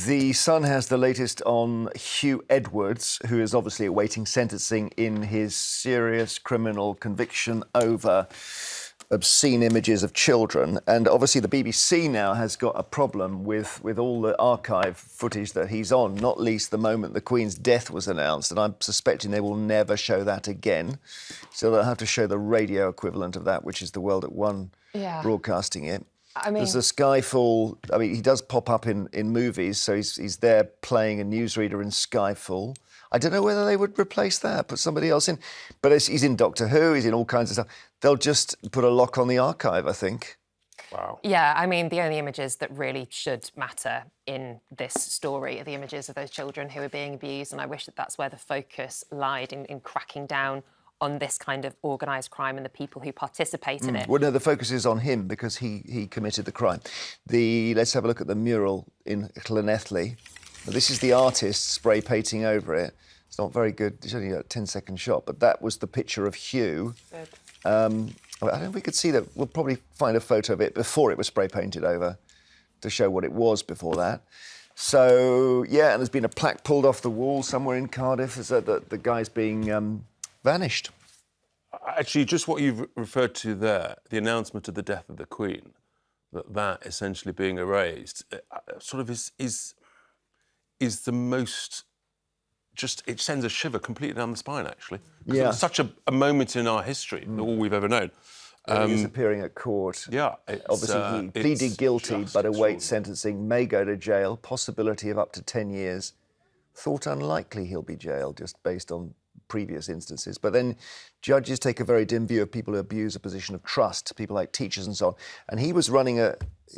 The Sun has the latest on Huw Edwards, who is obviously awaiting sentencing in his serious criminal conviction over obscene images of children. And obviously the BBC now has got a problem with all the archive footage that he's on, not least the moment the Queen's death was announced. And I'm suspecting they will never show that again. So they'll have to show the radio equivalent of that, which is the World at One broadcasting it. I mean, there's a Skyfall. I mean, he does pop up in movies, so he's there playing a newsreader in Skyfall. I don't know whether they would replace that, put somebody else in. But he's in Doctor Who, he's in all kinds of stuff. They'll just put a lock on the archive, I think. Wow. Yeah, I mean, the only images that really should matter in this story are the images of those children who are being abused, and I wish that that's where the focus lied in cracking down on this kind of organised crime and the people who participate in it. Well, no, the focus is on him because he committed the crime. Let's have a look at the mural in Llanelli. This is the artist spray painting over it. It's not very good. It's only a 10-second shot, but that was the picture of Huw. Good. I don't know if we could see that. We'll probably find a photo of it before it was spray painted over to show what it was before that. So, yeah, and there's been a plaque pulled off the wall somewhere in Cardiff. The guy's being vanished. Actually, just what you've referred to there, the announcement of the death of the Queen, that essentially being erased, sort of is the most... it sends a shiver completely down the spine, actually. Yeah. It's such a moment in our history, all we've ever known. He's appearing at court. Yeah. Obviously, he pleaded guilty but awaits sentencing, may go to jail, possibility of up to 10 years. Thought unlikely he'll be jailed, just based on previous instances. But then judges take a very dim view of people who abuse a position of trust, people like teachers and so on. And he was he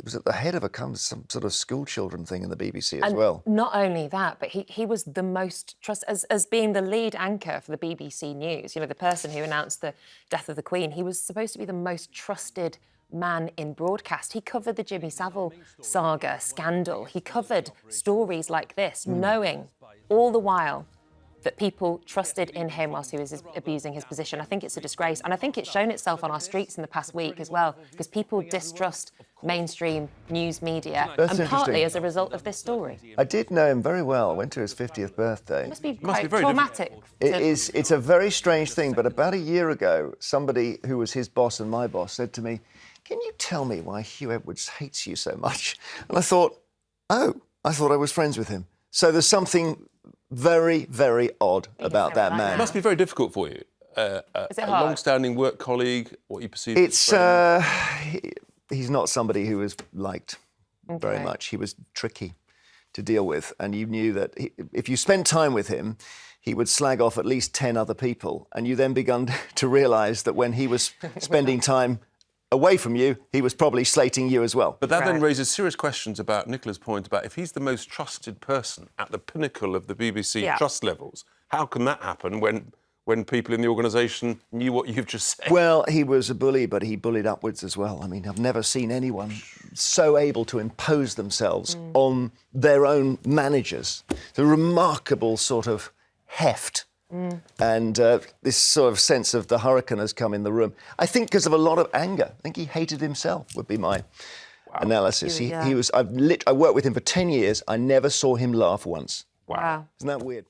was at the head of some sort of school children thing in the BBC as well. Not only that, but he was the most trusted, as being the lead anchor for the BBC News, you know, the person who announced the death of the Queen, he was supposed to be the most trusted man in broadcast. He covered the Jimmy Savile saga, scandal. He covered stories like this, knowing all the while that people trusted in him whilst he was abusing his position. I think it's a disgrace. And I think it's shown itself on our streets in the past week as well, because people distrust mainstream news media, and partly as a result of this story. I did know him very well. I went to his 50th birthday. It must be quite traumatic. It's a very strange thing, but about a year ago, somebody who was his boss and my boss said to me, "Can you tell me why Huw Edwards hates you so much?" And I thought, I thought I was friends with him. So there's something very, very odd about that man. It must be very difficult for you. Is it a hard? long-standing work colleague, what you perceive as he's not somebody who was liked very much. He was tricky to deal with, and you knew that if you spent time with him, he would slag off at least 10 other people, and you then begun to realise that when he was spending time away from you, he was probably slating you as well. But that then raises serious questions about Nicola's point about if he's the most trusted person at the pinnacle of the BBC trust levels, how can that happen when people in the organisation knew what you've just said? Well, he was a bully, but he bullied upwards as well. I mean, I've never seen anyone so able to impose themselves on their own managers. It's a remarkable sort of heft. And this sort of sense of the hurricane has come in the room. I think because of a lot of anger. I think he hated himself, would be my analysis. He was. I worked with him for 10 years. I never saw him laugh once. Wow. Isn't that weird?